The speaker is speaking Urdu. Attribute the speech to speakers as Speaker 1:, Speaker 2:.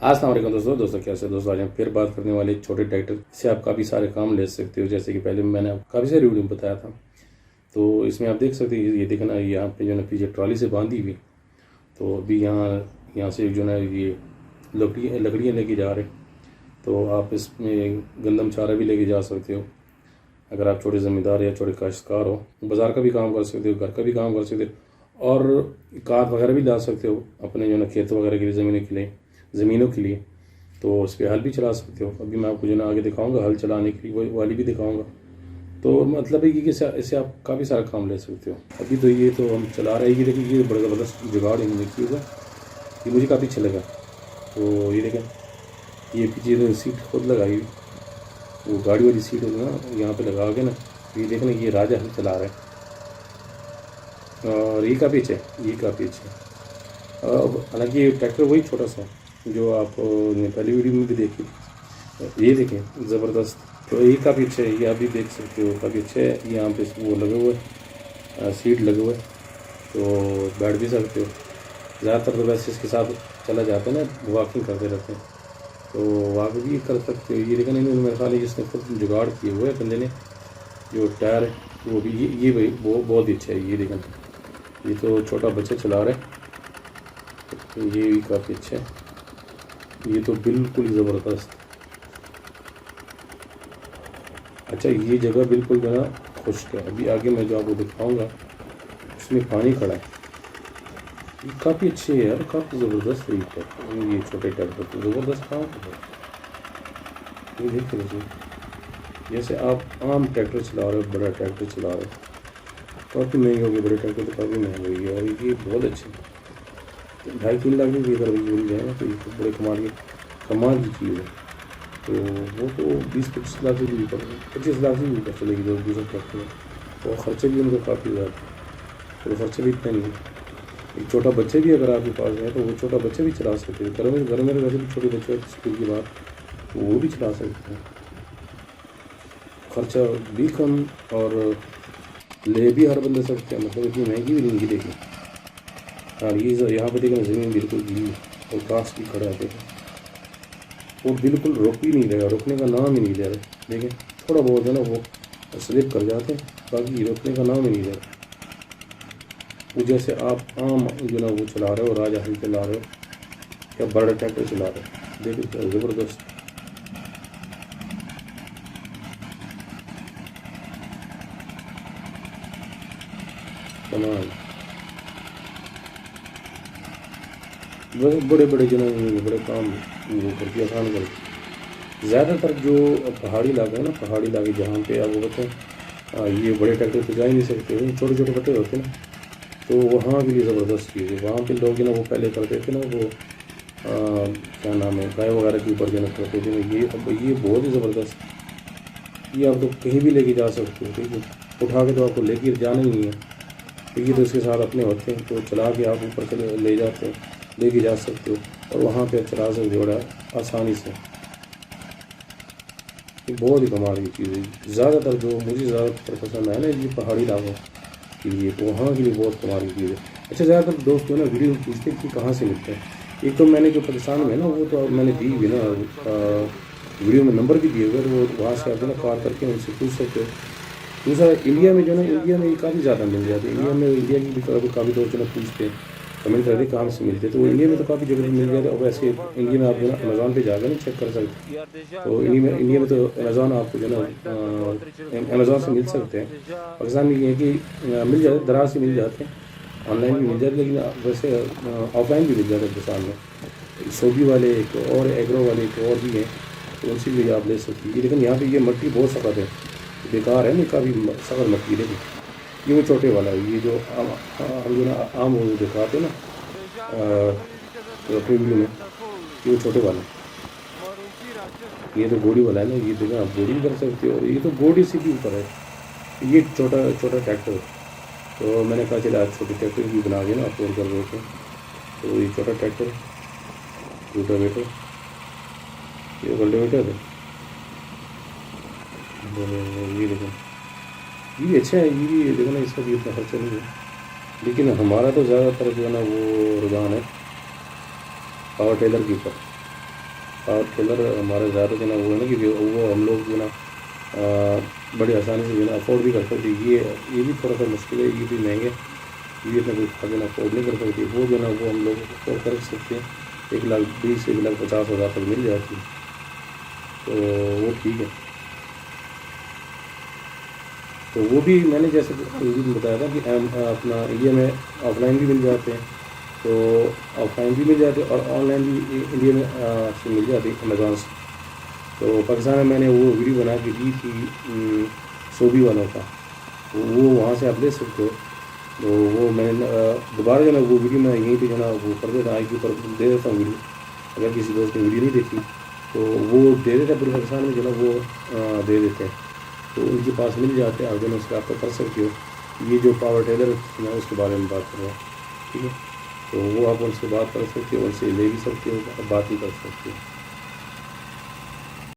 Speaker 1: السلام علیکم دوستوں کیسے دوستوں آج ہم پھر بات کرنے والے چھوٹے ٹریکٹر سے آپ کافی سارے کام لے سکتے ہو. جیسے کہ پہلے میں نے کافی سارے ویڈیو میں بتایا تھا. تو اس میں آپ دیکھ سکتے ہیں یہ دیکھنا یہاں پہ جو ہے پیچھے ٹرالی سے باندھی ہوئی. تو ابھی یہاں سے جو ہے یہ لکڑیاں لے کے جا رہے. تو آپ اس میں گندم چارہ بھی لے کے جا سکتے ہو. اگر آپ چھوٹے زمیندار یا چھوٹے کاشتکار ہو, بازار کا بھی کام کر سکتے ہو, گھر کا بھی کام کر سکتے ہو, اور کھاد وغیرہ بھی لا سکتے ہو اپنے جو ہے کھیت وغیرہ کے لیے, زمینوں کے لیے. تو اس پہ ہل بھی چلا سکتے ہو. ابھی میں آپ کو جو ہے آگے دکھاؤں گا, ہل چلانے کی والی بھی دکھاؤں گا. تو مطلب ہے کہ اس سے آپ کافی سارا کام لے سکتے ہو. ابھی تو یہ تو ہم چلا رہے ہیں. یہ دیکھیں, یہ بڑا زبردست جگاڑ انہوں نے کیا ہوا, یہ مجھے کافی اچھا لگا. تو یہ دیکھیں, یہ پیچھے سیٹ خود لگائی ہوئی, وہ گاڑی والی سیٹ ہوگی نا, یہاں پہ لگا کے نا. یہ دیکھیں یہ راجہ ہل چلا رہا ہے, اور یہ کافی اچھا ہے, یہ کافی اچھا ہے. حالانکہ یہ ٹریکٹر وہی چھوٹا سا جو آپ نے پہلی ویڈیو میں بھی دیکھی. یہ دیکھیں زبردست. تو یہ کافی اچھا ہے, یہ آپ بھی دیکھ سکتے ہو, کافی اچھا ہے. یہاں پہ وہ لگے ہوئے سیٹ لگے ہوئے, تو بیٹھ بھی سکتے ہو. زیادہ تر تو ویسے اس کے ساتھ چلا جاتا ہے نا, واکنگ کرتے رہتے ہیں, تو واک بھی کر سکتے ہو. یہ دیکھیں میرے خیال ہے جس نے خود جگاڑ کیے ہوئے بندے نے, جو ٹائر ہے وہ بھی یہ بھائی وہ بہت ہی اچھا ہے. یہ دیکھیں, یہ تو چھوٹا بچہ چلا رہا ہے, یہ بھی کافی اچھا ہے. یہ تو بالکل زبردست. اچھا, یہ جگہ بالکل جو ہے نا خشک ہے. ابھی آگے میں جو آپ کو دکھاؤں گا اس میں پانی کھڑا ہے. یہ کافی اچھے ہے یار, کافی زبردست ہے. یہ چھوٹے ٹریکٹر تو زبردست کام ہے. یہ دیکھ لیجیے, جیسے آپ عام ٹریکٹر چلا رہے ہو, بڑا ٹریکٹر چلا رہے ہو, کافی مہنگے ہو گئے بڑے ٹریکٹر, تو کافی مہنگے ہوئی ہے. اور یہ بہت اچھے ہیں. 2.5-3 لاکھ بھی اگر مل جائے نا, تو یہ بڑے کمال کی چیز ہے. تو وہ تو 20-25 لاکھ سے بھی اوپر, 25 لاکھ سے بھی اوپر چلے گی دوسرے ٹریکٹر میں. اور خرچے بھی ان کا کافی زیادہ ہے, تو خرچے بھی اتنے نہیں ہیں. ایک چھوٹا بچے بھی اگر آپ کے پاس ہے تو وہ چھوٹا بچے بھی چلا سکتے ہیں. گھر میں ویسے بھی چھوٹے بچے اسکول کی بات, تو وہ بھی چلا سکتے ہیں. خرچہ بھی کم, اور لے بھی ہر بندے سکتے ہیں. مطلب اتنی مہنگی بھی نہیں کی. دیکھیں ہاں, یہ یہاں پہ دیکھیں زمین بالکل گیلی اور گھاس بھی کھڑا ہے. وہ بالکل رک ہی نہیں رہے گا, رکنے کا نام ہی نہیں لے رہا. دیکھیں تھوڑا بہت ہے نا وہ سلپ کر جاتے ہیں, باقی رکنے کا نام ہی نہیں لے رہا. وہ جیسے آپ عام جو نا وہ چلا رہے ہو, راجہ ہل چلا رہے ہو یا بڑا ٹریکٹر چلا رہے ہو. دیکھیں زبردست. کمال. بڑے جو نا بڑے کام وہ کرتی آسان کرتی. زیادہ تر جو پہاڑی علاقے ہیں نا, پہاڑی علاقے جہاں پہ آپ وہ ہوتے ہیں, یہ بڑے ٹریکٹر تو جا ہی نہیں سکتے. چھوٹے چھوٹے کٹے ہوتے ہیں نا, تو وہاں کے لیے زبردست چیز ہے. وہاں پہ لوگ جو نا وہ پہلے کرتے تھے نا, وہ کیا نام ہے, گائے وغیرہ کے اوپر جو نا کرتے تھے. یہ بہت ہی زبردست. یہ آپ تو کہیں بھی لے کے جا سکتے ہو. ٹھیک ہے, اٹھا کے تو آپ کو لے کے جانا ہی نہیں ہے. یہ تو اس کے ساتھ اپنے ہوتے ہیں, تو چلا کے آپ اوپر سے لے جاتے ہو, لے کے جا سکتے ہو, اور وہاں پہ چلا سکتے ہو آسانی سے. یہ بہت ہی کمال کی چیز ہے. زیادہ تر جو مجھے زیادہ تر پسند ہے نا, یہ پہاڑی علاقوں کے لیے, تو وہاں کے لیے بہت کمال کی چیز ہے. اچھا, زیادہ تر دوست جو ہے نا ویڈیو میں پوچھتے ہیں کہ کہاں سے ملتے ہیں. ایک تو میں نے جو پاکستان میں نا, وہ تو میں نے دی ہوئی نا ویڈیو میں نمبر بھی دیے ہوئے, وہ وہاں سے آپ جو نا کال کر کے ان سے پوچھ سکتے ہو. دوسرا انڈیا میں جو نا, انڈیا میں یہ کافی زیادہ مل جاتے ہیں. انڈیا کی بھی کافی دوست جو نا پوچھتے ہیں, کمنٹ کرتے کہاں سے ملتے. تو انڈیا میں تو کافی جگہ مل جاتے ہیں. اور ویسے انڈیا میں آپ جو نا امیزون پہ جا کے نا چیک کر سکتے ہیں. تو انڈیا میں تو امیزون آپ کو جو نا امیزون سے مل سکتے ہیں. پاکستان میں یہ ہے کہ مل جاتے, دراز سے مل جاتے ہیں, آن لائن بھی مل جاتے, لیکن ویسے آف لائن بھی مل جاتے ہیں پاکستان میں. سوگی والے ایک اور ایگرو والے ایک اور بھی ہیں, تو ان سے بھی آپ لے سکتے ہیں. لیکن یہاں پہ یہ مٹی بہت سخت ہے, بیکار ہے نا, کافی سخت مٹی. لیکن یہ وہ چھوٹے والا ہے, یہ جو ہم جو نا عام وہ دکھاتے ہیں نا اپنی ویڈیو میں, یہ وہ چھوٹے والا ہے. یہ تو گوڑی والا ہے نا, یہ دیکھیں آپ گوڑی بھی کر سکتے ہو. یہ تو گوڑی سے بھی اوپر ہے. یہ چھوٹا ٹریکٹر ہے, تو میں نے کہا چلا چھوٹے ٹریکٹر بھی بنا کے نا اپلوڈ کر دیتے ہیں. تو یہ چھوٹا ٹریکٹر ہے, روٹاویٹر, یہ کلٹیویٹر ہے. یہ دیکھیں, یہ بھی اچھا ہے. یہ بھی دیکھو نا, اس کا بھی اتنا خرچہ نہیں ہے. لیکن ہمارا تو زیادہ تر جو ہے نا وہ رجحان ہے پاور ٹیلر کے اوپر. پاور ٹیلر ہمارے زیادہ جو ہے نا وہ ہے نا کہ وہ ہم لوگ جو ہے نا بڑی آسانی سے جو ہے نا افورڈ بھی کر سکتے. یہ بھی تھوڑا سا مشکل ہے, یہ بھی مہنگے, یہ اتنا کوئی خاص جو ہے نا افورڈ نہیں کر سکتی. وہ جو ہے نا وہ ہم لوگ افورڈ کر سکتے ہیں, 1,20,000 1,50,000 تک مل جاتی ہے, تو وہ ٹھیک ہے. تو وہ بھی میں نے جیسے بتایا تھا کہ اپنا انڈیا میں آف لائن بھی مل جاتے ہیں, تو آف لائن بھی مل جاتے اور آن لائن بھی انڈیا میں سے مل جاتی امیزون سے. تو پاکستان میں نے وہ ویڈیو بنا کے دی تھی سوبی والوں کا, وہ وہاں سے آپ لے سکتے ہو. تو وہ میں نے دوبارہ جو ہے نا وہ ویڈیو میں یہیں پہ جو ہے نا وہ کر دیتا ہوں, آئی کے اوپر دے دیتا ہوں ویڈیو. اگر کسی دوست نے ویڈیو نہیں دیکھی تو وہ دے دیتا ہے, پورے پاکستان میں جو ہے نا وہ دے دیتے ہیں, تو ان کے پاس مل جاتے ہیں, آپ جو ہے نا اس کا آپ کر سکتے ہو. یہ جو پاور ٹیلر میں اس کے بارے میں بات کر رہا ہوں, ٹھیک ہے. تو وہ آپ ان سے بات کر سکتے ہو, ان سے لے بھی سکتے ہو, بات بھی کر سکتے ہو.